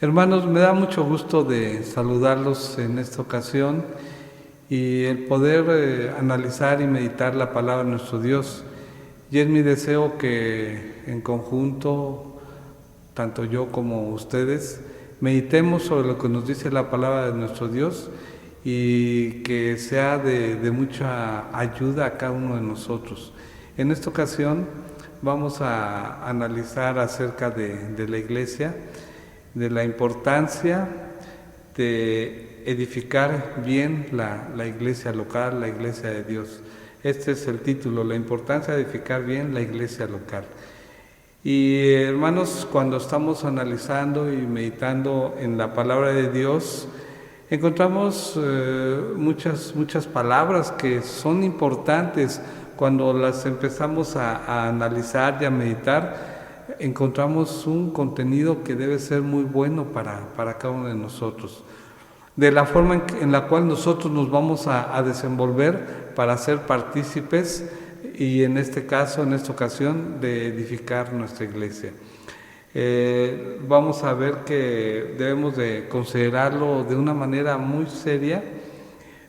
Hermanos, me da mucho gusto de saludarlos en esta ocasión y el poder analizar y meditar la palabra de nuestro Dios. Y es mi deseo que en conjunto, tanto yo como ustedes, meditemos sobre lo que nos dice la palabra de nuestro Dios y que sea de mucha ayuda a cada uno de nosotros. En esta ocasión vamos a analizar acerca de la iglesia, de la importancia de edificar bien la iglesia local, la iglesia de Dios. Este es el título, la importancia de edificar bien la iglesia local. Y hermanos, cuando estamos analizando y meditando en la palabra de Dios, encontramos muchas palabras que son importantes. Cuando las empezamos a analizar y a meditar, encontramos un contenido que debe ser muy bueno para cada uno de nosotros, de la forma en la cual nosotros nos vamos a desenvolver para ser partícipes y en este caso, en esta ocasión, de edificar nuestra iglesia. Vamos a ver que debemos de considerarlo de una manera muy seria,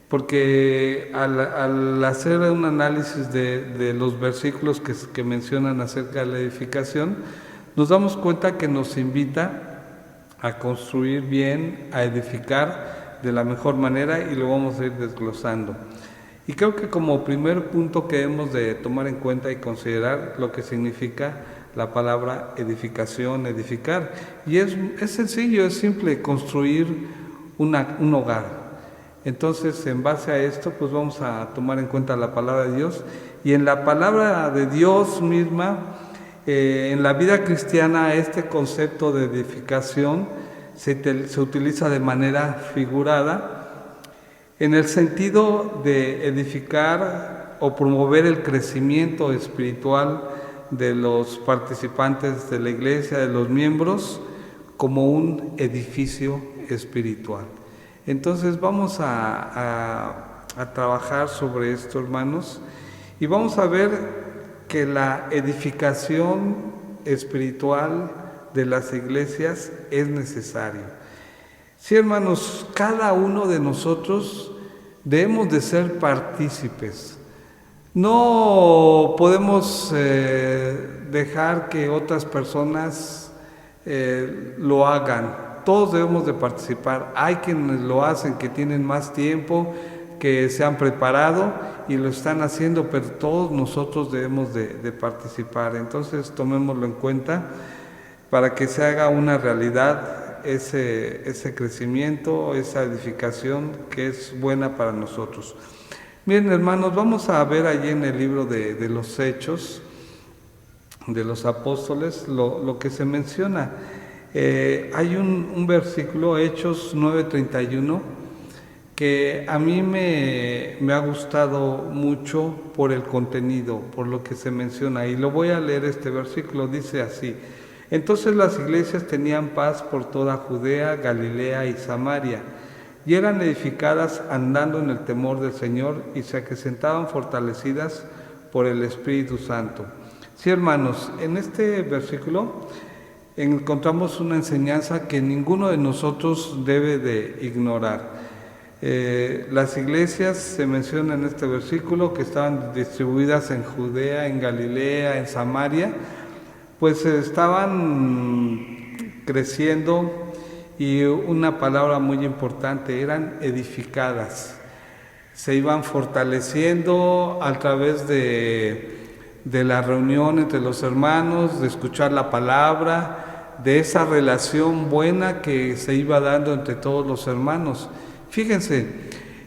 porque al hacer un análisis de los versículos que mencionan acerca de la edificación, nos damos cuenta que nos invita a construir bien, a edificar de la mejor manera, y lo vamos a ir desglosando. Y creo que como primer punto que debemos de tomar en cuenta y considerar lo que significa la palabra edificación, edificar. Y es sencillo, es simple, construir un hogar. Entonces, en base a esto, pues vamos a tomar en cuenta la palabra de Dios. Y en la palabra de Dios misma, en la vida cristiana, este concepto de edificación se utiliza de manera figurada, en el sentido de edificar o promover el crecimiento espiritual de los participantes de la iglesia, de los miembros, como un edificio espiritual. Entonces vamos a trabajar sobre esto, hermanos, y vamos a ver que la edificación espiritual de las iglesias es necesaria. Sí, hermanos, cada uno de nosotros debemos de ser partícipes. No podemos dejar que otras personas lo hagan. Todos debemos de participar. Hay quienes lo hacen, que tienen más tiempo, que se han preparado y lo están haciendo, pero todos nosotros debemos de participar. Entonces tomémoslo en cuenta para que se haga una realidad ese crecimiento, esa edificación que es buena para nosotros. Bien, hermanos, vamos a ver allí en el libro de los Hechos de los Apóstoles lo que se menciona. Hay un versículo, Hechos 9:31, que a mí me ha gustado mucho por el contenido, por lo que se menciona, y lo voy a leer. Este versículo dice así: entonces las iglesias tenían paz por toda Judea, Galilea y Samaria, y eran edificadas andando en el temor del Señor, y se acrecentaban fortalecidas por el Espíritu Santo. Sí, hermanos, en este versículo encontramos una enseñanza que ninguno de nosotros debe de ignorar. Las iglesias se menciona en este versículo que estaban distribuidas en Judea, en Galilea, en Samaria, pues estaban creciendo, y una palabra muy importante, eran edificadas. Se iban fortaleciendo a través de la reunión entre los hermanos, de escuchar la palabra, de esa relación buena que se iba dando entre todos los hermanos. Fíjense,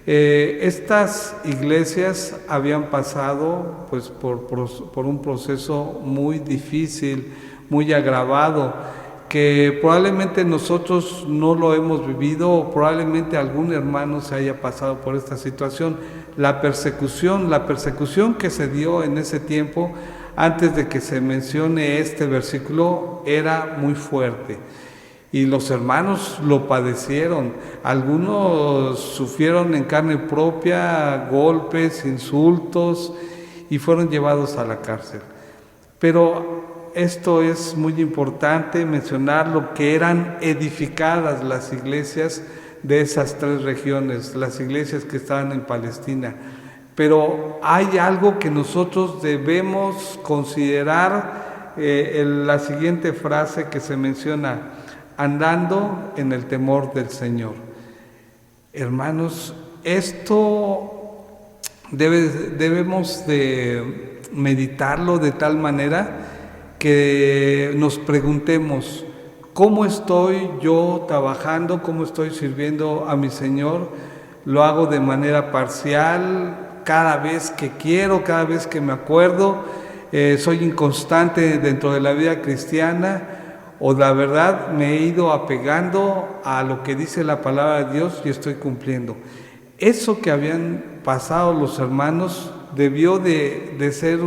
estas iglesias habían pasado pues por un proceso muy difícil, muy agravado, que probablemente nosotros no lo hemos vivido, o probablemente algún hermano se haya pasado por esta situación. La persecución que se dio en ese tiempo, antes de que se mencione este versículo, era muy fuerte. Y los hermanos lo padecieron. Algunos sufrieron en carne propia golpes, insultos, y fueron llevados a la cárcel. Pero esto es muy importante mencionar lo que eran edificadas las iglesias de esas 3 regiones, las iglesias que estaban en Palestina. Pero hay algo que nosotros debemos considerar, la siguiente frase que se menciona: andando en el temor del Señor. Hermanos, esto debemos de meditarlo de tal manera que nos preguntemos: ¿cómo estoy yo trabajando? ¿Cómo estoy sirviendo a mi Señor? ¿Lo hago de manera parcial, cada vez que quiero, cada vez que me acuerdo? ¿Soy inconstante dentro de la vida cristiana? ¿O la verdad me he ido apegando a lo que dice la palabra de Dios y estoy cumpliendo? Eso que habían pasado los hermanos debió de ser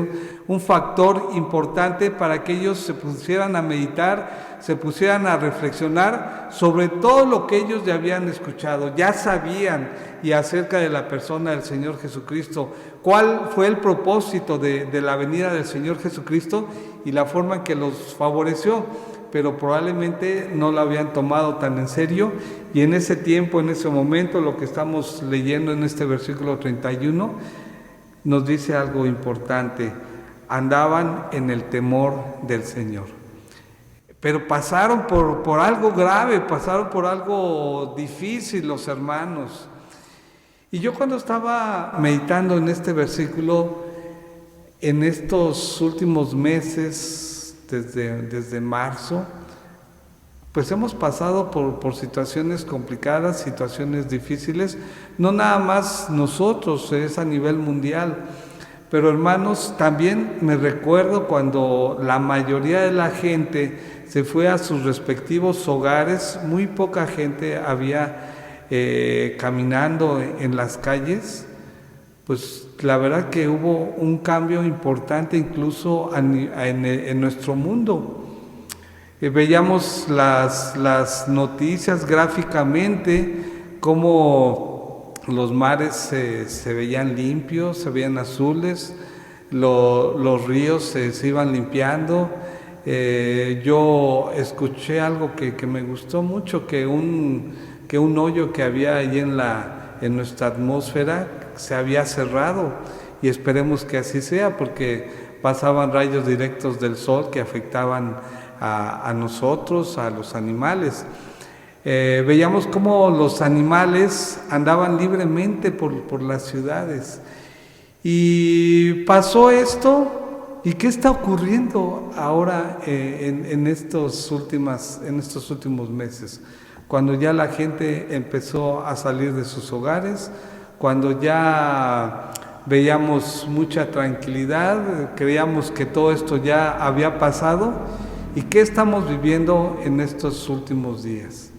un factor importante para que ellos se pusieran a meditar, se pusieran a reflexionar sobre todo lo que ellos ya habían escuchado, ya sabían, y acerca de la persona del Señor Jesucristo, cuál fue el propósito de la venida del Señor Jesucristo y la forma en que los favoreció, pero probablemente no lo habían tomado tan en serio. Y en ese tiempo, en ese momento, lo que estamos leyendo en este versículo 31 nos dice algo importante: andaban en el temor del Señor. Pero pasaron por algo grave, pasaron por algo difícil los hermanos. Y yo, cuando estaba meditando en este versículo, en estos últimos meses, desde marzo, pues hemos pasado por situaciones complicadas, situaciones difíciles, no nada más nosotros, es a nivel mundial. Pero hermanos, también me recuerdo cuando la mayoría de la gente se fue a sus respectivos hogares, muy poca gente había caminando en las calles. Pues la verdad que hubo un cambio importante incluso en nuestro mundo. Veíamos las noticias gráficamente, cómo los mares se veían limpios, se veían azules, los ríos se iban limpiando. Yo escuché algo que me gustó mucho, que un hoyo que había ahí en nuestra atmósfera se había cerrado, y esperemos que así sea, porque pasaban rayos directos del sol que afectaban a nosotros, a los animales. Veíamos cómo los animales andaban libremente por las ciudades. Y pasó esto, ¿y qué está ocurriendo ahora en estos últimos meses? Cuando ya la gente empezó a salir de sus hogares, cuando ya veíamos mucha tranquilidad, creíamos que todo esto ya había pasado. ¿Y qué estamos viviendo en estos últimos días?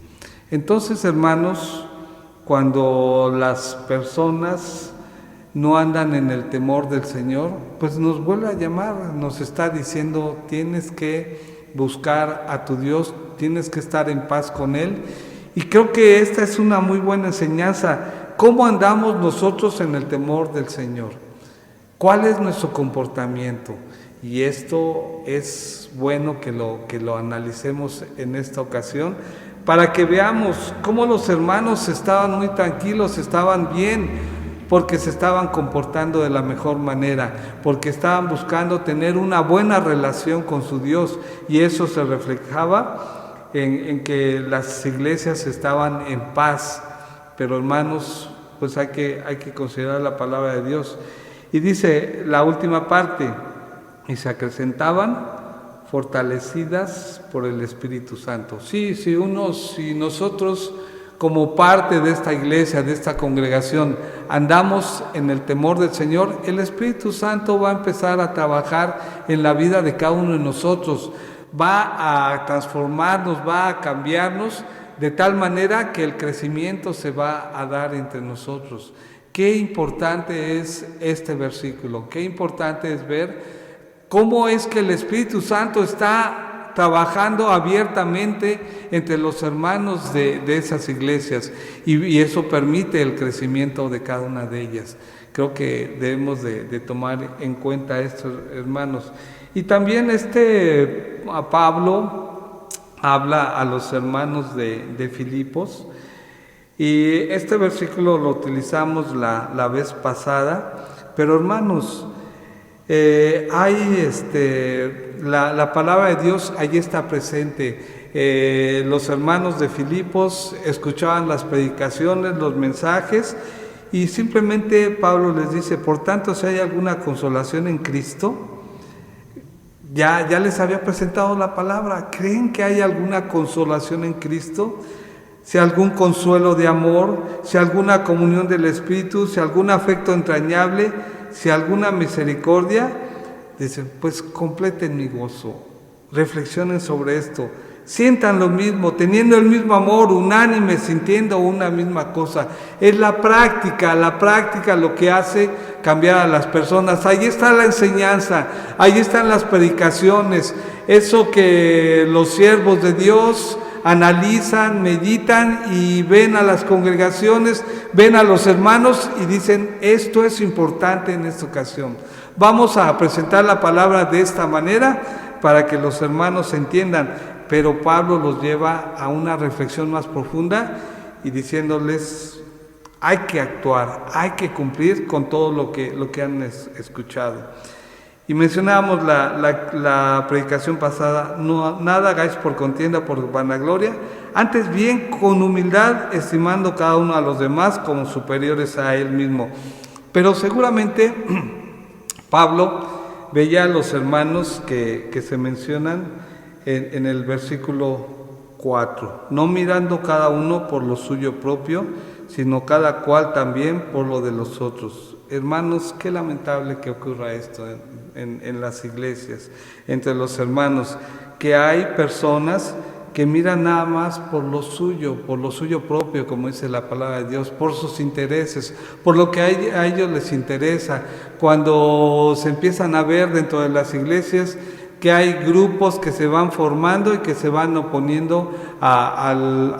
Entonces, hermanos, cuando las personas no andan en el temor del Señor, pues nos vuelve a llamar, nos está diciendo: tienes que buscar a tu Dios, tienes que estar en paz con Él. Y creo que esta es una muy buena enseñanza. ¿Cómo andamos nosotros en el temor del Señor? ¿Cuál es nuestro comportamiento? Y esto es bueno que lo analicemos en esta ocasión, para que veamos cómo los hermanos estaban muy tranquilos, estaban bien, porque se estaban comportando de la mejor manera, porque estaban buscando tener una buena relación con su Dios, y eso se reflejaba en que las iglesias estaban en paz. Pero hermanos, pues hay que considerar la palabra de Dios. Y dice la última parte: y se acrecentaban, fortalecidas por el Espíritu Santo. Si nosotros, como parte de esta iglesia, de esta congregación, andamos en el temor del Señor, el Espíritu Santo va a empezar a trabajar en la vida de cada uno de nosotros, va a transformarnos, va a cambiarnos, de tal manera que el crecimiento se va a dar entre nosotros. Qué importante es este versículo, qué importante es ver cómo es que el Espíritu Santo está trabajando abiertamente entre los hermanos de esas iglesias, y eso permite el crecimiento de cada una de ellas. Creo que debemos de tomar en cuenta esto, hermanos. Y también a Pablo habla a los hermanos de Filipos, y este versículo lo utilizamos la vez pasada, pero hermanos, la palabra de Dios allí está presente. Los hermanos de Filipos escuchaban las predicaciones, los mensajes, y simplemente Pablo les dice: por tanto, si hay alguna consolación en Cristo, ya les había presentado la palabra. ¿Creen que hay alguna consolación en Cristo? Si algún consuelo de amor, si alguna comunión del Espíritu, si algún afecto entrañable, si alguna misericordia, dicen, pues completen mi gozo, reflexionen sobre esto, sientan lo mismo, teniendo el mismo amor, unánimes, sintiendo una misma cosa. Es la práctica lo que hace cambiar a las personas. Ahí está la enseñanza, ahí están las predicaciones, eso que los siervos de Dios analizan, meditan y ven a las congregaciones, ven a los hermanos y dicen: esto es importante en esta ocasión. Vamos a presentar la palabra de esta manera para que los hermanos entiendan. Pero Pablo los lleva a una reflexión más profunda y diciéndoles: hay que actuar, hay que cumplir con todo lo que han escuchado. Y mencionábamos la predicación pasada: nada hagáis por contienda, por vanagloria, antes bien con humildad, estimando cada uno a los demás como superiores a él mismo. Pero seguramente Pablo veía a los hermanos que se mencionan en el versículo 4, no mirando cada uno por lo suyo propio, sino cada cual también por lo de los otros. Hermanos, qué lamentable que ocurra esto en las iglesias, entre los hermanos, que hay personas que miran nada más por lo suyo propio, como dice la palabra de Dios, por sus intereses, por lo que a ellos les interesa. Cuando se empiezan a ver dentro de las iglesias que hay grupos que se van formando y que se van oponiendo a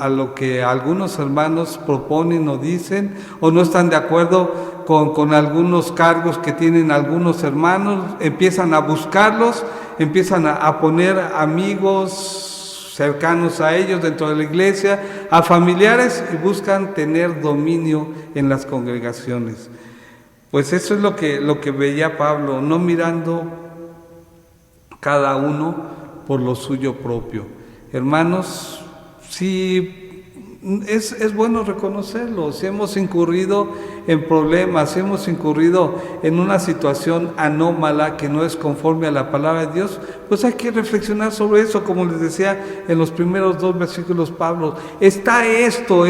lo que algunos hermanos proponen o dicen, o no están de acuerdo con algunos cargos que tienen algunos hermanos, empiezan a buscarlos, empiezan a poner amigos cercanos a ellos dentro de la iglesia, a familiares, y buscan tener dominio en las congregaciones. Pues eso es lo que veía Pablo, no mirando cada uno por lo suyo propio. Hermanos, sí, es bueno reconocerlo. Si hemos incurrido en problemas, si hemos incurrido en una situación anómala que no es conforme a la palabra de Dios, pues hay que reflexionar sobre eso. Como les decía en los primeros 2 versículos, Pablo, está esto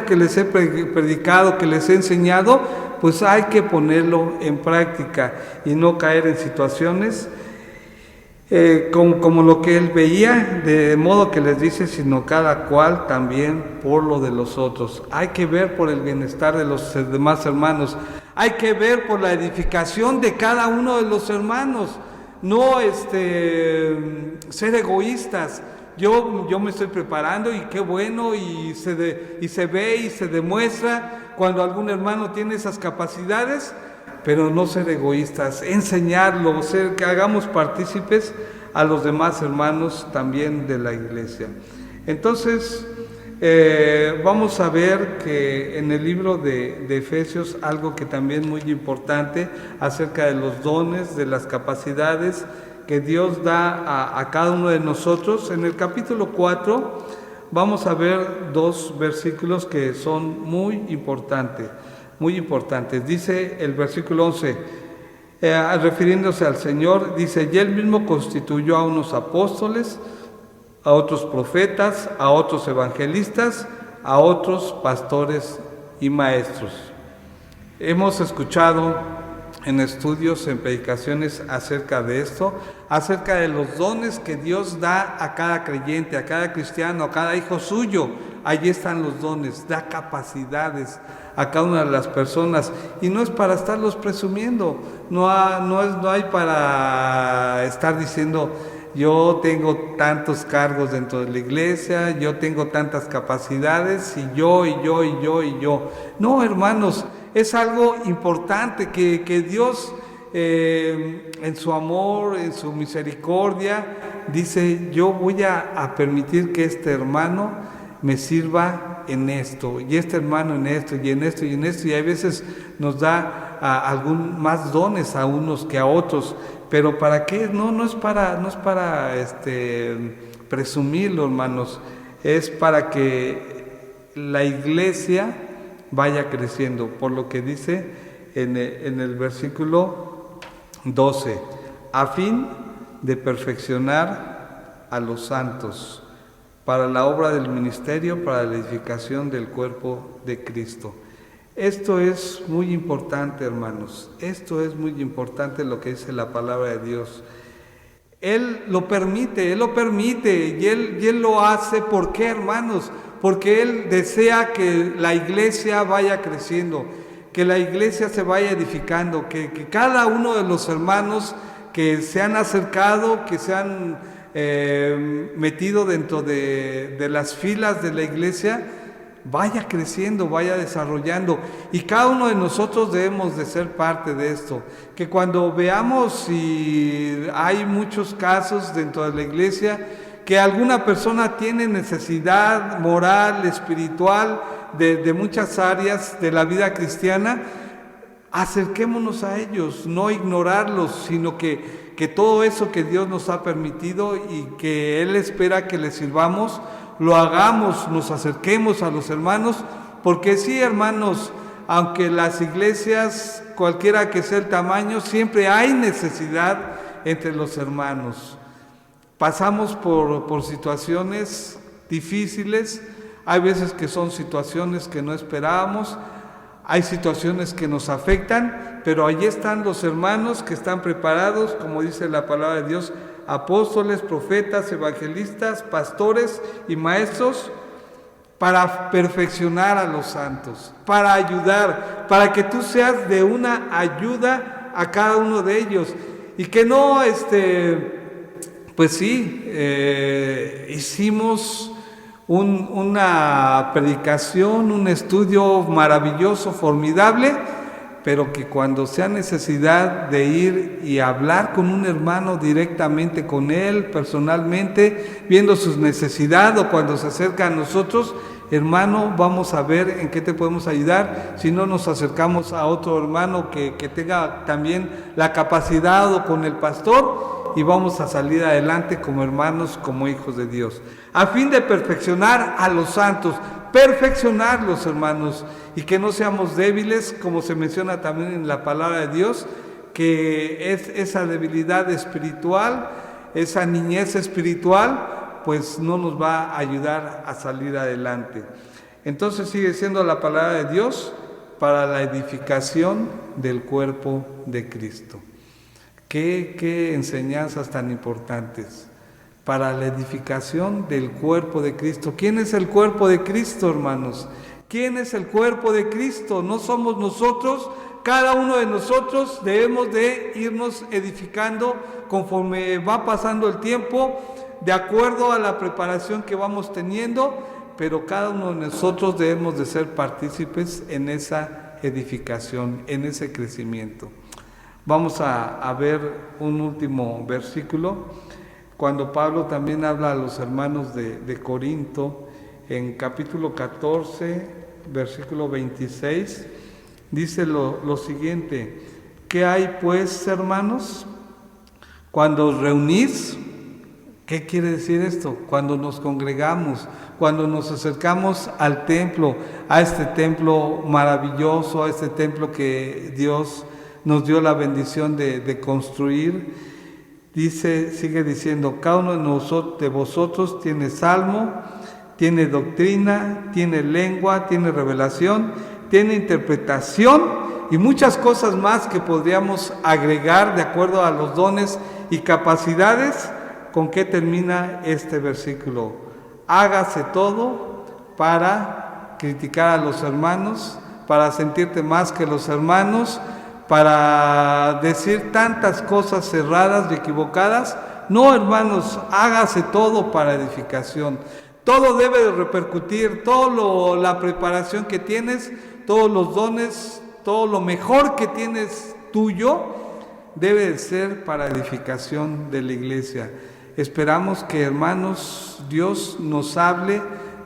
que les he predicado, que les he enseñado, pues hay que ponerlo en práctica y no caer en situaciones como lo que él veía, de modo que les dice: sino cada cual también por lo de los otros. Hay que ver por el bienestar de los demás hermanos, hay que ver por la edificación de cada uno de los hermanos, no ser egoístas. Yo me estoy preparando y qué bueno, y se ve y se demuestra cuando algún hermano tiene esas capacidades, pero no ser egoístas, enseñarlo, que hagamos partícipes a los demás hermanos también de la iglesia. Entonces, vamos a ver que en el libro de Efesios, algo que también muy importante acerca de los dones, de las capacidades que Dios da a cada uno de nosotros. En el capítulo 4 vamos a ver 2 versículos que son muy importantes. Dice el versículo 11, refiriéndose al Señor, dice: y Él mismo constituyó a unos apóstoles, a otros profetas, a otros evangelistas, a otros pastores y maestros. Hemos escuchado en estudios, en predicaciones acerca de esto, acerca de los dones que Dios da a cada creyente, a cada cristiano, a cada hijo suyo. Allí están los dones, da capacidades a cada una de las personas, y no es para estarlos presumiendo, no hay para estar diciendo: yo tengo tantos cargos dentro de la iglesia, yo tengo tantas capacidades, y yo. No, hermanos, es algo importante que Dios en su amor, en su misericordia, dice, yo voy a permitir que este hermano me sirva en esto, y este hermano en esto, y en esto, y en esto, y a veces nos da algún más dones a unos que a otros, pero ¿para qué? No es para presumirlo, hermanos, es para que la iglesia vaya creciendo, por lo que dice en el versículo 12, a fin de perfeccionar a los santos, para la obra del ministerio, para la edificación del cuerpo de Cristo. Esto es muy importante, hermanos, esto es muy importante lo que dice la palabra de Dios. Él lo permite, y Él lo hace. ¿Por qué, hermanos? Porque Él desea que la iglesia vaya creciendo, que la iglesia se vaya edificando, que cada uno de los hermanos que se han acercado, que se han metido dentro de las filas de la iglesia, vaya creciendo, vaya desarrollando, y cada uno de nosotros debemos de ser parte de esto, que cuando veamos si hay muchos casos dentro de la iglesia, que alguna persona tiene necesidad moral, espiritual, de muchas áreas de la vida cristiana, acerquémonos a ellos, no ignorarlos, sino que todo eso que Dios nos ha permitido y que Él espera que le sirvamos, lo hagamos, nos acerquemos a los hermanos, porque sí, hermanos, aunque las iglesias, cualquiera que sea el tamaño, siempre hay necesidad entre los hermanos. Pasamos por situaciones difíciles, hay veces que son situaciones que no esperábamos, hay situaciones que nos afectan, pero allí están los hermanos que están preparados, como dice la palabra de Dios, apóstoles, profetas, evangelistas, pastores y maestros, para perfeccionar a los santos, para ayudar, para que tú seas de una ayuda a cada uno de ellos, y que no, pues sí, hicimos una predicación, un estudio maravilloso, formidable, pero que cuando sea necesidad de ir y hablar con un hermano directamente con él, personalmente, viendo sus necesidades, o cuando se acerca a nosotros, hermano, vamos a ver en qué te podemos ayudar. Si no, nos acercamos a otro hermano que tenga también la capacidad, o con el pastor, y vamos a salir adelante como hermanos, como hijos de Dios, a fin de perfeccionar a los santos, perfeccionarlos, hermanos, y que no seamos débiles, como se menciona también en la palabra de Dios, que es esa debilidad espiritual, esa niñez espiritual, pues no nos va a ayudar a salir adelante. Entonces sigue siendo la palabra de Dios para la edificación del cuerpo de Cristo. Qué enseñanzas tan importantes para la edificación del cuerpo de Cristo. ¿Quién es el cuerpo de Cristo, hermanos? ¿Quién es el cuerpo de Cristo? No somos nosotros. Cada uno de nosotros debemos de irnos edificando conforme va pasando el tiempo, de acuerdo a la preparación que vamos teniendo, pero cada uno de nosotros debemos de ser partícipes en esa edificación, en ese crecimiento. Vamos a ver un último versículo, cuando Pablo también habla a los hermanos de Corinto, en capítulo 14, versículo 26, dice lo siguiente: ¿qué hay pues, hermanos? Cuando os reunís, ¿qué quiere decir esto? Cuando nos congregamos, cuando nos acercamos al templo, a este templo maravilloso, a este templo que Dios nos dio la bendición de construir. Dice, sigue diciendo, cada uno de vosotros tiene salmo, tiene doctrina, tiene lengua, tiene revelación, tiene interpretación y muchas cosas más que podríamos agregar de acuerdo a los dones y capacidades. ¿Con qué termina este versículo? Hágase todo para criticar a los hermanos, para sentirte más que los hermanos, para decir tantas cosas erradas y equivocadas. No, hermanos, hágase todo para edificación. Todo debe de repercutir, toda la preparación que tienes, todos los dones, todo lo mejor que tienes tuyo, debe de ser para edificación de la iglesia. Esperamos que, hermanos, Dios nos hable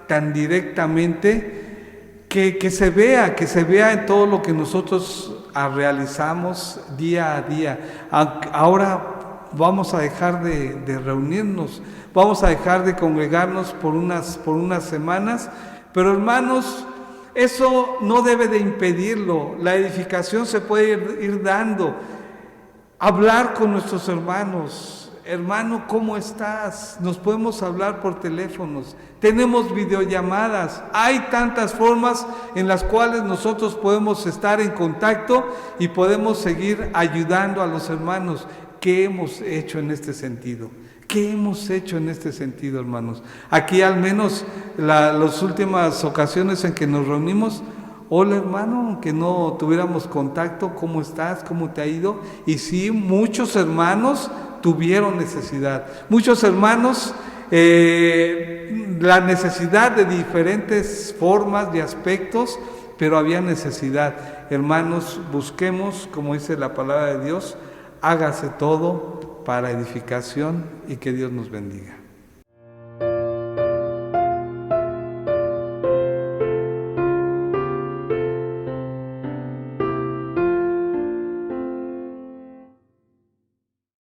tan directamente que se vea en todo lo que nosotros realizamos día a día. Ahora vamos a dejar de reunirnos, vamos a dejar de congregarnos por unas semanas, pero hermanos, eso no debe de impedirlo. La edificación se puede ir dando. Hablar con nuestros hermanos. Hermano, ¿cómo estás? Nos podemos hablar por teléfonos. Tenemos videollamadas. Hay tantas formas en las cuales nosotros podemos estar en contacto y podemos seguir ayudando a los hermanos. ¿Qué hemos hecho en este sentido? ¿Qué hemos hecho en este sentido, hermanos? Aquí al menos las últimas ocasiones en que nos reunimos, hola hermano, aunque no tuviéramos contacto, ¿cómo estás? ¿Cómo te ha ido? Y sí, muchos hermanos tuvieron necesidad. Muchos hermanos, la necesidad de diferentes formas y aspectos, pero había necesidad. Hermanos, busquemos, como dice la palabra de Dios, hágase todo para edificación y que Dios nos bendiga.